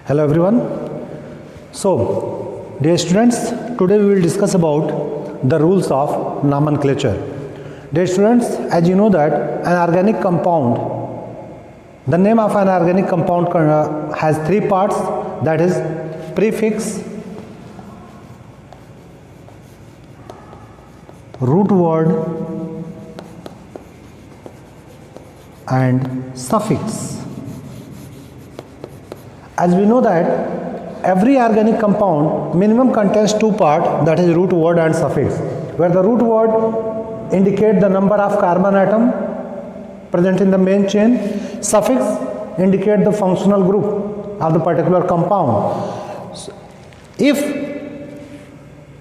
Hello everyone. So, dear students, today we will discuss about the rules of nomenclature. Dear students, as you know that an organic compound, the name of an organic compound has three parts, that is prefix, root word and suffix. As we know that every organic compound minimum contains two parts, that is root word and suffix, where the root word indicate the number of carbon atom present in the main chain, suffix indicate the functional group of the particular compound. If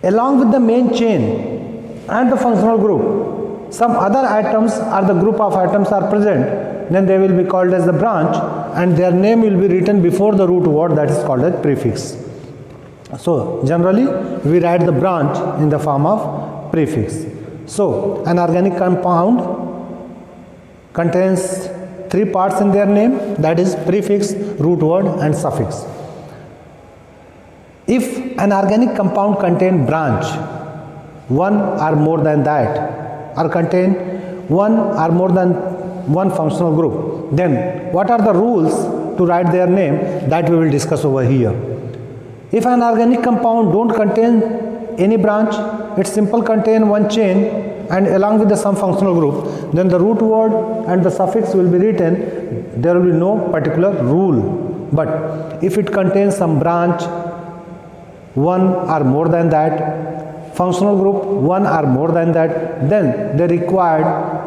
along with the main chain and the functional group some other atoms or the group of atoms are present, then they will be called as the branch and their name will be written before the root word, that is called as prefix. So generally we write the branch in the form of prefix. So an organic compound contains three parts in their name, that is prefix, root word and suffix. If an organic compound contain branch, one or more than that, or contain one or more than one functional group, then what are the rules to write their name, that we will discuss over here. If an organic compound don't contain any branch, it simple contain one chain and along with the some functional group, then the root word and the suffix will be written. There will be no particular rule. But if it contains some branch, one or more than that, functional group one or more than that, then they required,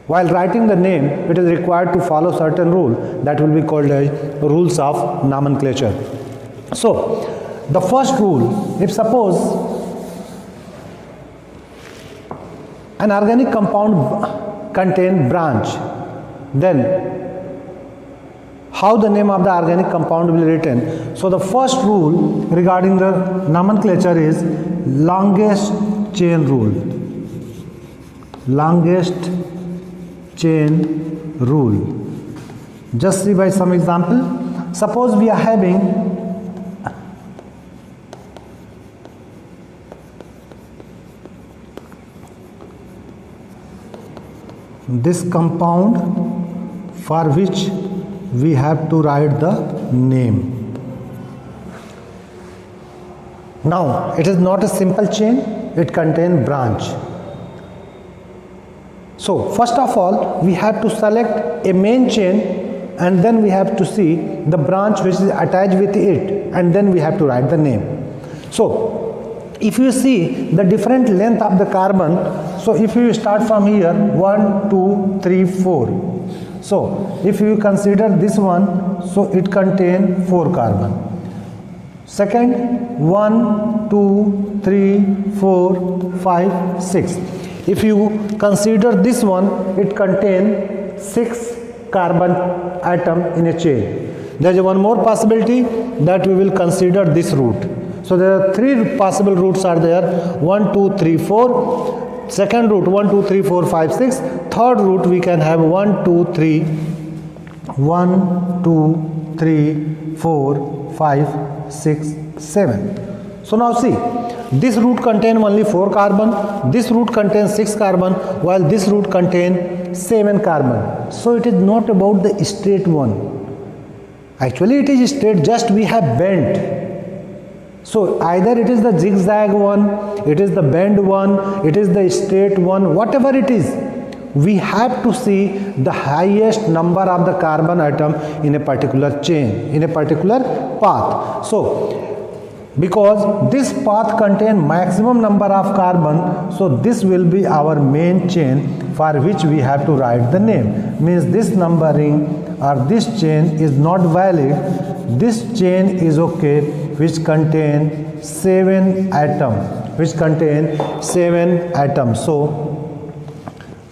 while writing the name, it is required to follow certain rule that will be called as rules of nomenclature. So the first rule, if suppose an organic compound contain branch, then how the name of the organic compound will be written? So the first rule regarding the nomenclature is longest chain rule. Longest chain rule. Just see by some example. Suppose we are having this compound for which we have to write the name. Now it is not a simple chain, it contains branch. So first of all we have to select a main chain and then we have to see the branch which is attached with it and then we have to write the name. So if you see the different length of the carbon, so if you start from here 1, 2, 3, 4. So if you consider this one, so it contains 4 carbon. Second 1, 2, 3, 4, 5, 6. If you consider this one, it contains 6 carbon atom in a chain. There is one more possibility that we will consider this root. So there are 3 possible roots are there, 1, 2, 3, 4. Second root 1, 2, 3, 4, 5, 6. Third root we can have 1, 2, 3, 1, 2, 3, 4, 5, 6, 7. So now see, this root contains only 4 carbon, this root contains 6 carbon, while this root contains 7 carbon. So it is not about the straight one. Actually it is straight, just we have bent. So either it is the zigzag one, it is the bend one, it is the straight one, whatever it is, we have to see the highest number of the carbon atom in a particular chain, in a particular path. So because this path contains maximum number of carbon, so this will be our main chain for which we have to write the name. Means this numbering or this chain is not valid, this chain is okay, which contain 7 atoms, which contain 7 atoms. So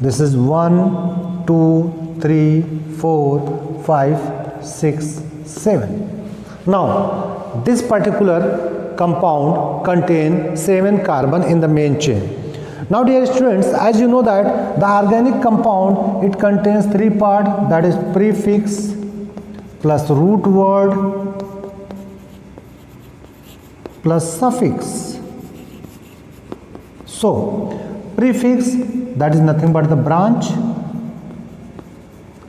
this is 1, 2, 3, 4, 5, 6, 7. Now this particular compound contains 7 carbon in the main chain. Now dear students, as you know that the organic compound, it contains 3 parts, that is prefix, plus root word plus suffix. So prefix, that is nothing but the branch.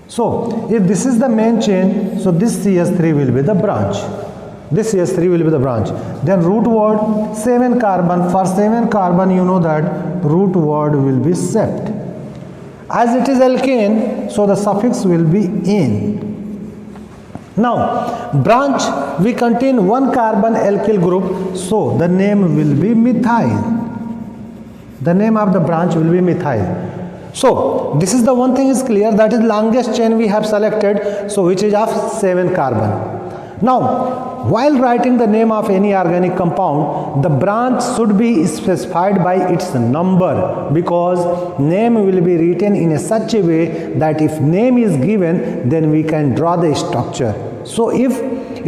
So if this is the main chain, so this CH3 will be the branch. This CH3 will be the branch. Then root word 7 carbon. For 7 carbon, you know that root word will be sept. As it is alkane, so the suffix will be -ane. Now branch, we contain 1 carbon alkyl group, so the name will be methyl. The name of the branch will be methyl. So this is the one thing is clear, that is longest chain we have selected, so which is of 7 carbon. Now while writing the name of any organic compound, the branch should be specified by its number, because name will be written in such a way that if name is given, then we can draw the structure. So if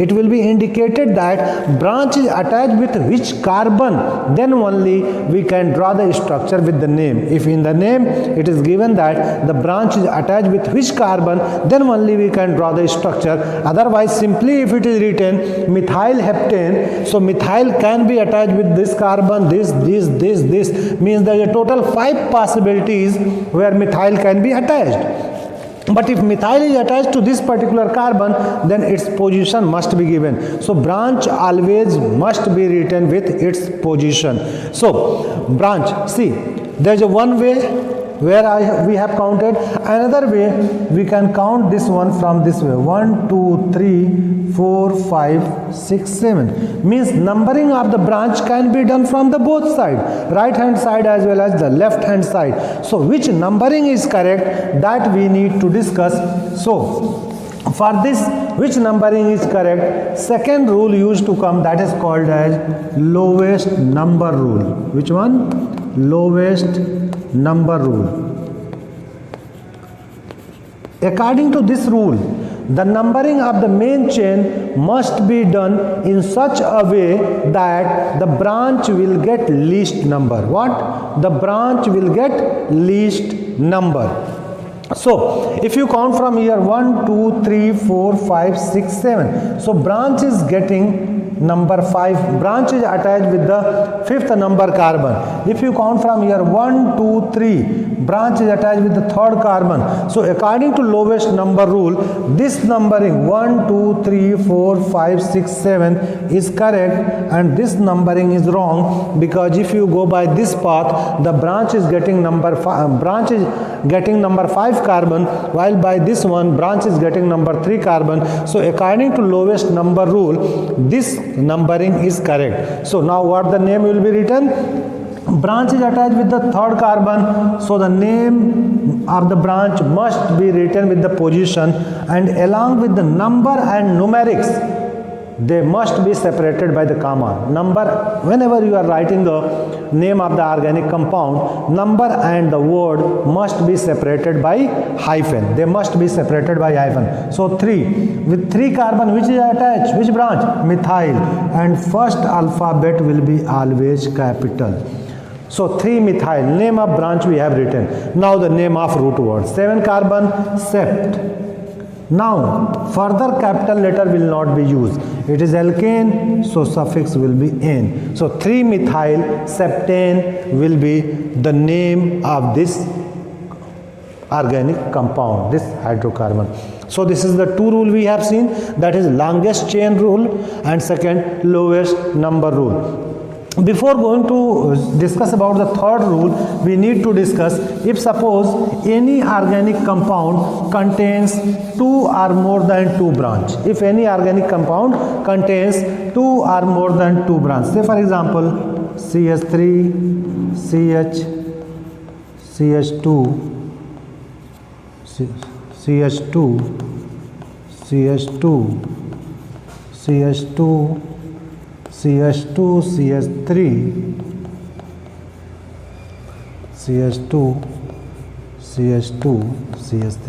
it will be indicated that branch is attached with which carbon, then only we can draw the structure with the name. If in the name it is given that the branch is attached with which carbon, then only we can draw the structure. Otherwise, simply if it is written methyl heptane, so methyl can be attached with this carbon, this, means there is a total 5 possibilities where methyl can be attached. But if methyl is attached to this particular carbon, then its position must be given. So branch always must be written with its position. So branch, see, there is a one way where we have counted. Another way, we can count this one from this way. 1, 2, 3, 4, 5, 6, 7. Means numbering of the branch can be done from the both side, right hand side as well as the left hand side. So which numbering is correct, that we need to discuss. So for this, which numbering is correct, second rule used to come, that is called as lowest number rule. Which one? Lowest number rule. According to this rule, the numbering of the main chain must be done in such a way that the branch will get least number. What? The branch will get least number. So if you count from here 1, 2, 3, 4, 5, 6, 7. So branch is getting number 5. Branch is attached with the 5th number carbon. If you count from here 1, 2, 3, branch is attached with the 3rd carbon. So according to lowest number rule, this numbering 1, 2, 3, 4, 5, 6, 7 is correct, and this numbering is wrong, because if you go by this path, the branch is getting number 5 carbon, while by this one branch is getting number 3 carbon. So according to lowest number rule, this numbering is correct. So now what the name will be written? Branch is attached with the 3rd carbon, so the name of the branch must be written with the position, and along with the number and numerics, they must be separated by the comma. Number, whenever you are writing the name of the organic compound, number and the word must be separated by hyphen. They must be separated by hyphen. So 3, with 3 carbon, which is attached, which branch? Methyl, and first alphabet will be always capital. So 3 methyl, name of branch we have written. Now the name of root word, 7 carbon, sept. Now further capital letter will not be used. It is alkane, so suffix will be ane. So 3 methyl septane will be the name of this organic compound, this hydrocarbon. So this is the 2 rule we have seen, that is longest chain rule and second lowest number rule. Before going to discuss about the 3rd rule, we need to discuss, if suppose any organic compound contains 2 or more than 2 branch. If any organic compound contains 2 or more than 2 branch. Say for example, CH3, CH, CH2, CH2, CH2, CH2, CH2, CH3, CH2, CH2, CH3.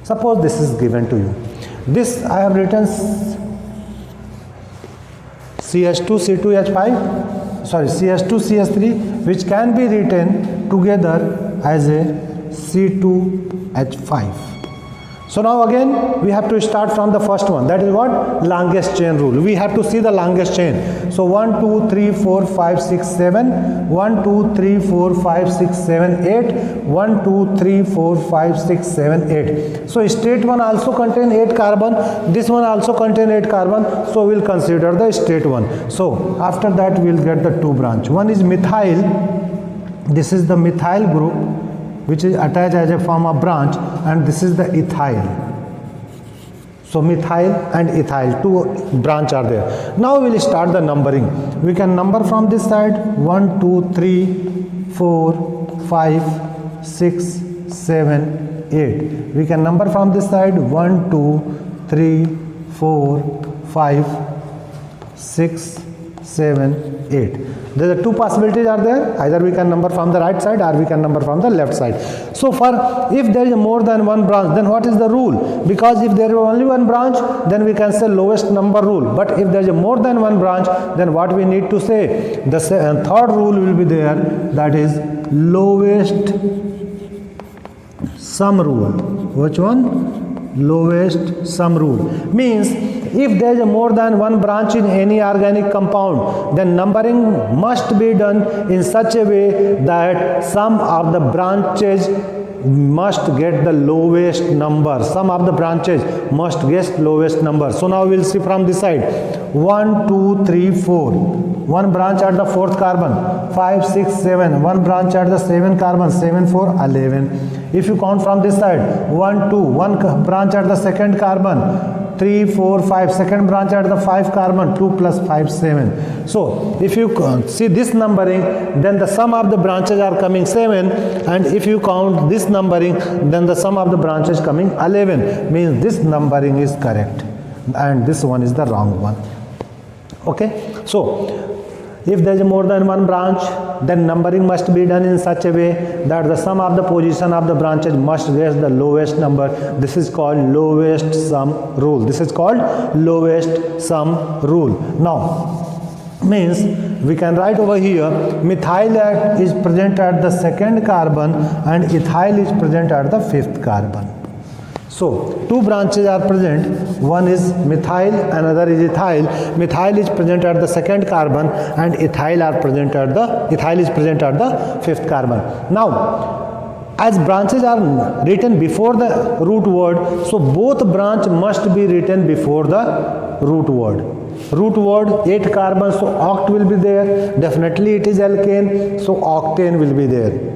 Suppose this is given to you. This I have written CH2, C2H5, sorry, CH2, CH3, which can be written together as a C2H5. So now again we have to start from the first one, that is what? Longest chain rule. We have to see the longest chain. So 1 2 3 4 5 6 7, 1 2 3 4 5 6 7 8, 1 2 3 4 5 6 7 8. So state 1 also contain 8 carbon, this one also contain 8 carbon, so we'll consider the state 1. So after that we'll get the 2 branch. One is methyl, this is the methyl group which is attached as a form of branch, and this is the ethyl. So methyl and ethyl, 2 branch are there. Now we will start the numbering. We can number from this side 1 2 3 4 5 6 7 8. We can number from this side 1 2 3 4 5 6 7 8. There are 2 possibilities are there. Either we can number from the right side or we can number from the left side. So for if there is more than 1 branch, then what is the rule? Because if there is only 1 branch, then we can say lowest number rule. But if there is more than 1 branch, then what we need to say? The third rule will be there, that is lowest sum rule. Which one? Lowest sum rule. Means if there is more than 1 branch in any organic compound, then numbering must be done in such a way that sum of the branches must get the lowest number. Sum of the branches must get lowest number. So now we will see from this side 1 2 3 4. 1 branch at the 4th carbon, 5 6 7. 1 branch at the 7th carbon, 7 4 11. If you count from this side 1 2, 1 branch at the 2nd carbon, 3 4 5, second branch at the 5 carbon, 2 plus 5 7. So if you see this numbering, then the sum of the branches are coming 7, and if you count this numbering, then the sum of the branches coming 11. Means this numbering is correct and this one is the wrong one. Okay, so if there is more than 1 branch, then numbering must be done in such a way that the sum of the position of the branches must get the lowest number. This is called lowest sum rule. This is called lowest sum rule. Now, means we can write over here methyl is present at the 2nd carbon and ethyl is present at the 5th carbon. So 2 branches are present, one is methyl, another is ethyl. Methyl is present at the 2nd carbon and ethyl is present at the 5th carbon. Now as branches are written before the root word, so both branch must be written before the root word. Root word 8 carbon, so oct will be there. Definitely it is alkane, so octane will be there.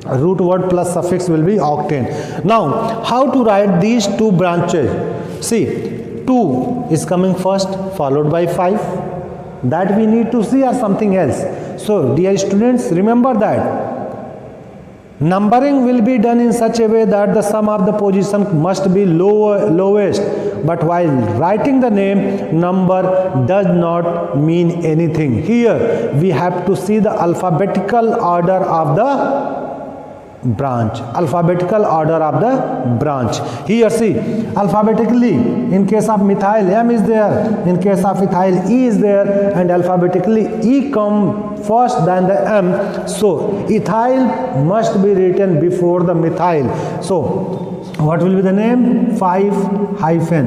Root word plus suffix will be octane. Now how to write these 2 branches? See, 2 is coming first, followed by 5. That we need to see, or something else. So dear students, remember that numbering will be done in such a way that the sum of the position must be lowest. But while writing the name, number does not mean anything. Here we have to see the alphabetical order of the branch. Alphabetical order of the branch. Here see, alphabetically, in case of methyl M is there, in case of ethyl E is there, and alphabetically E come first than the M. So ethyl must be written before the methyl. So what will be the name? 5-ethyl.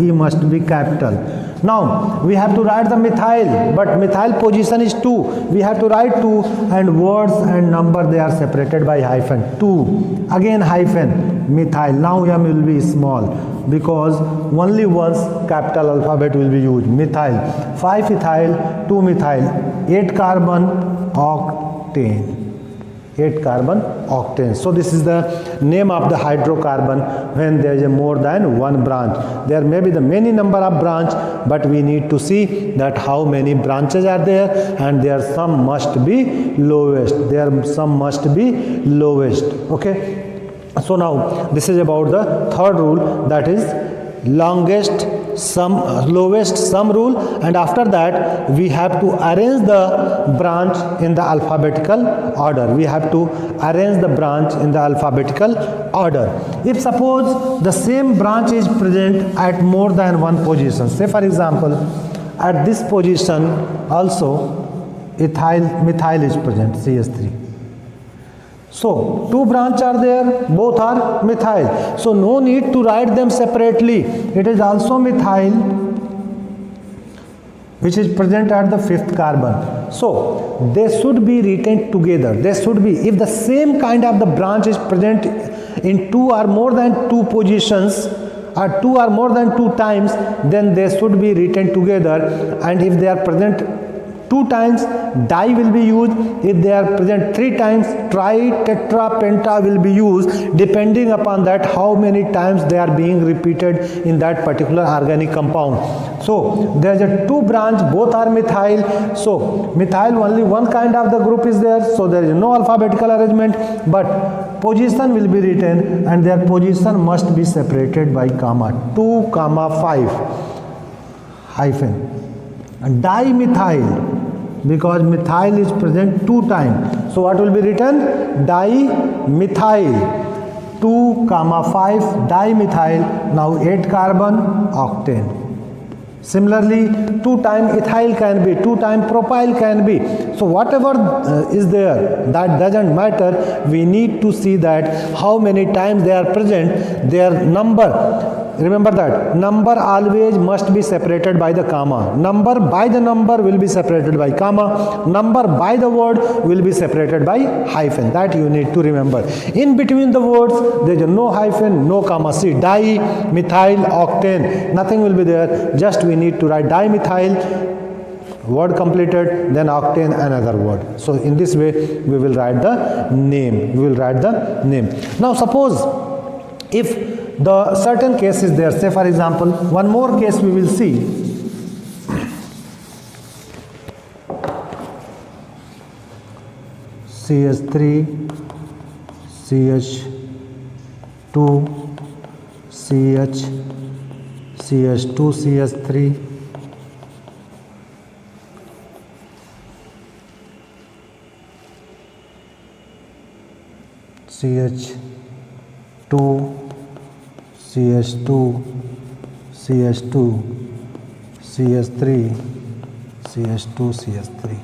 E must be capital. Now we have to write the methyl, but methyl position is 2. We have to write 2, and words and number they are separated by hyphen. 2 again hyphen methyl. Now M will be small because only once capital alphabet will be used. Methyl, 5-ethyl, 2-methyl, 8 carbon octane. 8 carbon octane. So this is the name of the hydrocarbon when there is a more than 1 branch. There may be the many number of branch, but we need to see that how many branches are there, and their sum must be lowest. Their sum must be lowest. Okay. So now this is about the third rule, that is lowest sum rule, and after that we have to arrange the branch in the alphabetical order. We have to arrange the branch in the alphabetical order. If suppose the same branch is present at more than 1 position, say for example at this position also methyl is present, CH3. So, two branches are there, both are methyl. So, no need to write them separately. It is also methyl, which is present at the 5th carbon. So, they should be written together. They should be, if the same kind of the branch is present in two or more than two positions, or two or more than two times, then they should be written together. And if they are present two times, di will be used. If they are present three times, tri, tetra, penta will be used, depending upon that how many times they are being repeated in that particular organic compound. So there is a two branch, both are methyl. So methyl, only one kind of the group is there, so there is no alphabetical arrangement, but position will be written, and their position must be separated by comma, 2, 5 hyphen. Dimethyl, because methyl is present two times, so what will be written? Dimethyl, 2, 5 dimethyl. Now 8 carbon, octane. Similarly, 2 time ethyl can be, 2 time propyl can be. So whatever is there, that doesn't matter. We need to see that how many times they are present, their number. Remember that number always must be separated by the comma. Number by the number will be separated by comma. Number by the word will be separated by hyphen. That you need to remember. In between the words, there is no hyphen, no comma. See, di, methyl, octane, nothing will be there. Just we need to write dimethyl, word completed, then octane, another word. So in this way we will write the name. We will write the name. Now suppose if the certain case is there, say for example, one more case we will see. CH3, CH2, CH, CH2, CH3, CH2, CH2, CH2, CH3, CH2, CH3.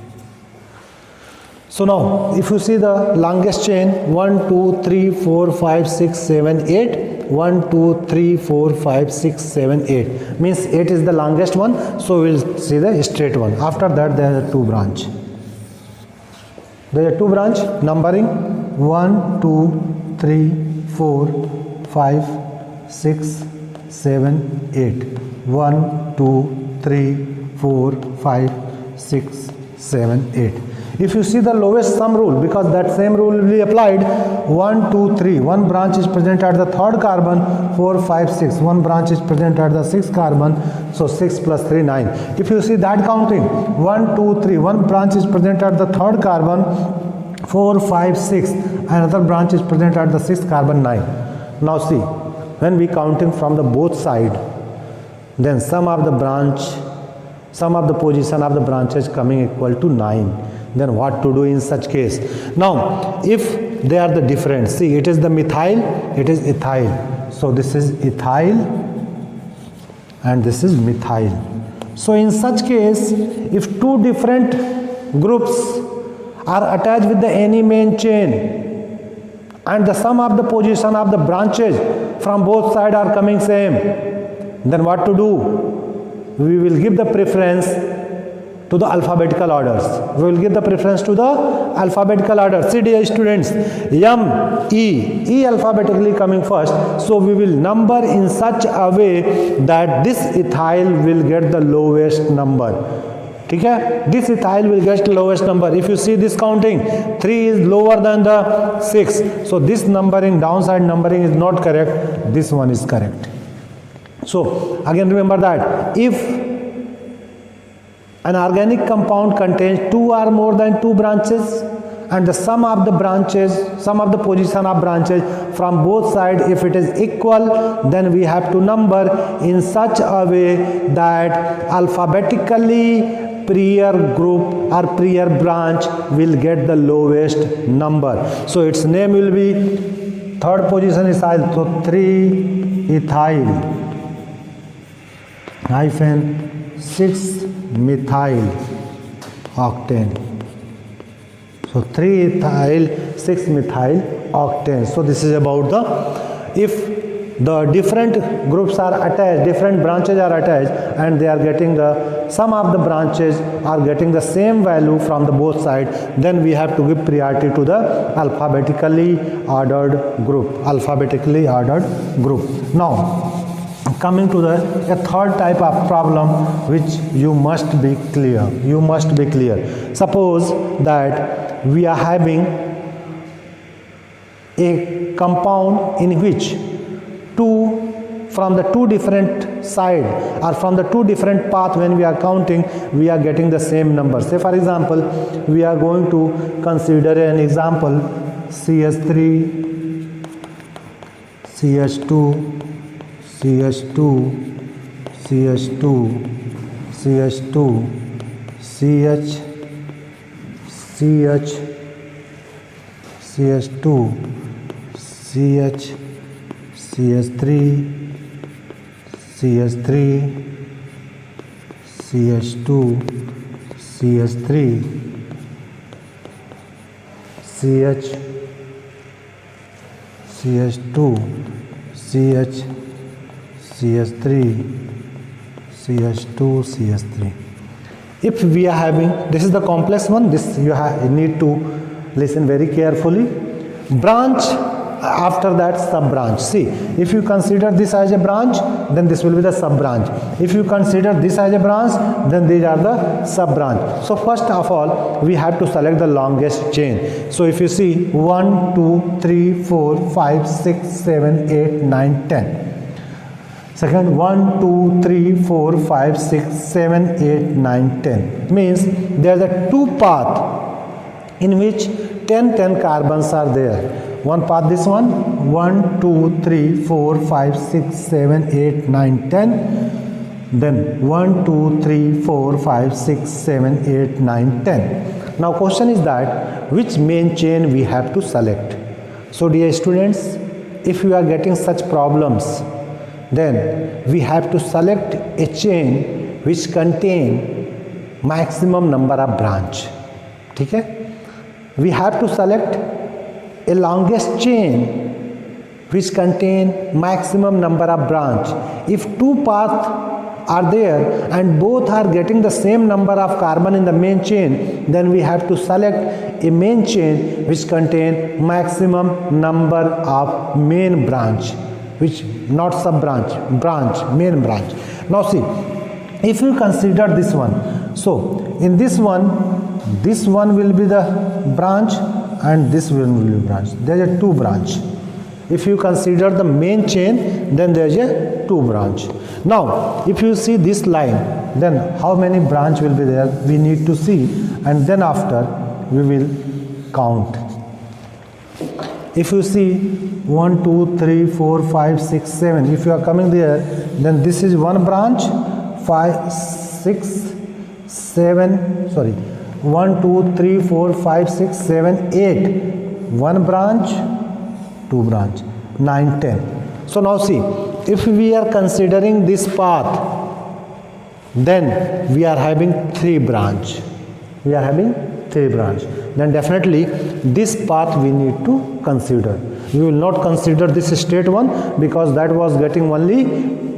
So now, if you see the longest chain, 1, 2, 3, 4, 5, 6, 7, 8. 1, 2, 3, 4, 5, 6, 7, 8. Means 8 is the longest one. So we will see the straight one. After that, there are two branch. There are two branch numbering 1, 2, 3, 4, 5, 6, 7, 8. 1, 2, 3, 4, 5, 6, 7, 8. If you see the lowest sum rule, because that same rule will be applied, 1, 2, 3, one branch is present at the 3rd carbon, 4, 5, 6, one branch is present at the 6th carbon, so 6 plus 3, 9. If you see that counting, 1, 2, 3, one branch is present at the 3rd carbon, 4, 5, 6, another branch is present at the 6th carbon, 9. Now see, when we counting from the both side, then sum of the position of the branches coming equal to 9. Then what to do in such case? Now, if they are the different, see, it is the methyl, it is ethyl. So this is ethyl and this is methyl. So in such case, if two different groups are attached with the any main chain and the sum of the position of the branches from both sides are coming same, then what to do? We will give the preference to the alphabetical orders. We will give the preference to the alphabetical order. See dear students, M, E alphabetically coming first. So we will number in such a way that this ethyl will get the lowest number. Okay? This ethyl will get the lowest number. If you see this counting, 3 is lower than the 6. So this numbering, downside numbering is not correct. This one is correct. So again remember that if an organic compound contains two or more than two branches and the sum of the branches, sum of the position of branches from both sides, if it is equal, then we have to number in such a way that alphabetically prior group or prior branch will get the lowest number. So its name will be, 3rd position is ethyl, so 3-ethyl hyphen 6-methyl octane. So 3-ethyl 6 methyl octane. So this is about the, if the different groups are attached, different branches are attached, and they are getting the, some of the branches are getting the same value from the both sides, then we have to give priority to the alphabetically ordered group. Now coming to the a third type of problem which you must be clear. Suppose that we are having a compound in which from the two different side or from the two different path, when we are counting, we are getting the same number. Say for example, we are going to consider an example CH3, CH2, CH2, CH2, CH2, CH, CH, CH2, CH, CH3, CH3, CH2, CH3, CH, CH2, CH, CH3, CH2, CH3. If we are having, this is the complex one, this you need to listen very carefully. Branch, after that sub branch. See, if you consider this as a branch, then this will be the sub branch. If you consider this as a branch, then these are the sub branch. So first of all, we have to select the longest chain. So if you see 1, 2, 3, 4, 5, 6, 7, 8, 9, 10. Second, 1, 2, 3, 4, 5, 6, 7, 8, 9, 10. Means there is a two path in which 10 carbons are there. One path, this one, 1, 2, 3, 4, 5, 6, 7, 8, 9, 10. Then 1, 2, 3, 4, 5, 6, 7, 8, 9, 10. Now question is that which main chain we have to select. So dear students, if you are getting such problems, then we have to select a chain which contain maximum number of branch. Okay? We have to select a longest chain which contain maximum number of branch. If two paths are there and both are getting the same number of carbon in the main chain, then we have to select a main chain which contain maximum number of main branch, which not sub branch, main branch. Now see, if you consider this one, so in this one will be the branch and this will be branch. There is a two branch. If you consider the main chain, then there is a two branch. Now if you see this line, then how many branch will be there, we need to see, and then after we will count. If you see 1, 2, 3, 4, 5, 6, 7, if you are coming there, then this is one branch, 5, 6, 7, sorry, 1, 2, 3, 4, 5, 6, 7, 8, one branch, two branch, 9, 10. So now see, if we are considering this path, then we are having three branch. Then definitely this path we need to consider. We will not consider this straight one because that was getting only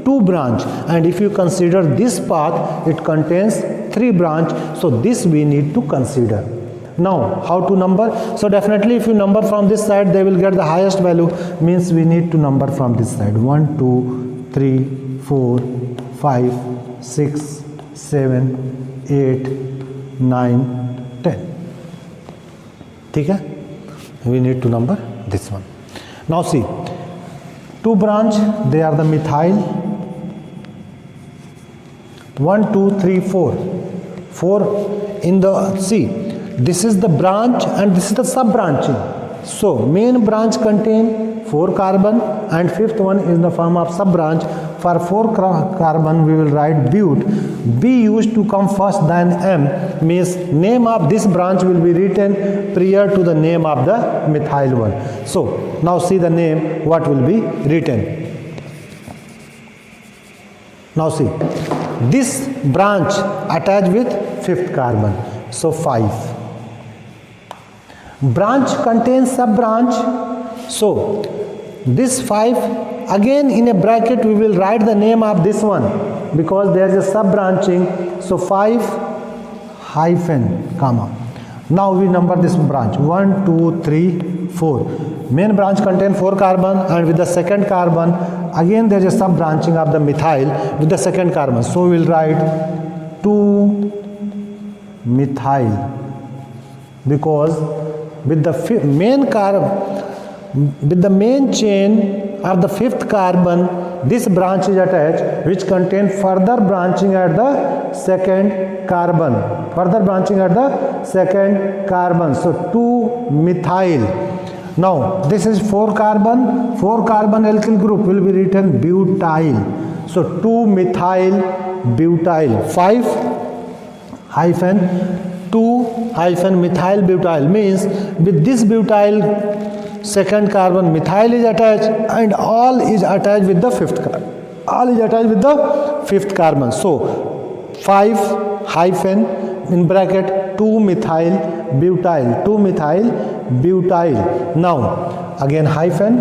two branch, and if you consider this path, it contains three branch, so this we need to consider. Now how to number? So definitely if you number from this side, they will get the highest value, means we need to number from this side. 1, 2, 3, 4, 5, 6, 7, 8, 9, 10. Okay? We need to number this one. Now see, two branch, they are the methyl. 1, 2, 3, 4. 4 in the, see, this is the branch and this is the sub branching. So main branch contain 4 carbon and fifth one is the form of sub branch. For 4 carbon we will write but. B used to come first than M, means name of this branch will be written prior to the name of the methyl one. So now see the name, what will be written. Now see, this branch attached with fifth carbon, so 5. Branch contains sub branch. So this 5, again in a bracket we will write the name of this one because there is a sub branching. So 5 hyphen comma. Now we number this branch 1 2 3 4. Main branch contains 4 carbon, and with the second carbon again there is a sub branching of the methyl with the second carbon. So we will write 2 methyl, because with the main chain of the 5th carbon this branch is attached, which contain further branching at the second carbon, so 2 methyl. Now this is 4 carbon alkyl group will be written butyl, so 2 methyl butyl. 5 hyphen 2 hyphen methyl butyl means with this butyl second carbon methyl is attached, and all is attached with the 5th carbon. So 5 hyphen in bracket 2 methyl butyl. Now again hyphen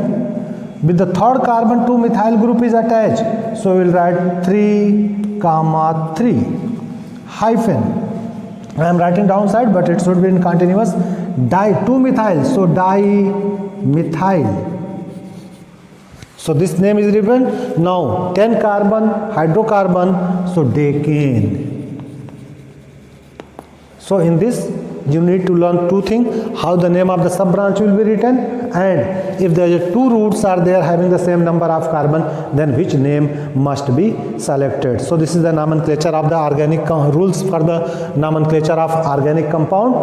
with the 3rd carbon 2 methyl group is attached, so we will write 3 comma 3 hyphen. I am writing downside, but it should be in continuous. 2 methyl, so dimethyl. So this name is written. Now 10 carbon hydrocarbon, so decane. So in this you need to learn 2 things: how the name of the sub branch will be written, and if there are 2 roots are there having the same number of carbon, then which name must be selected. So this is the nomenclature of the organic rules for the nomenclature of organic compound.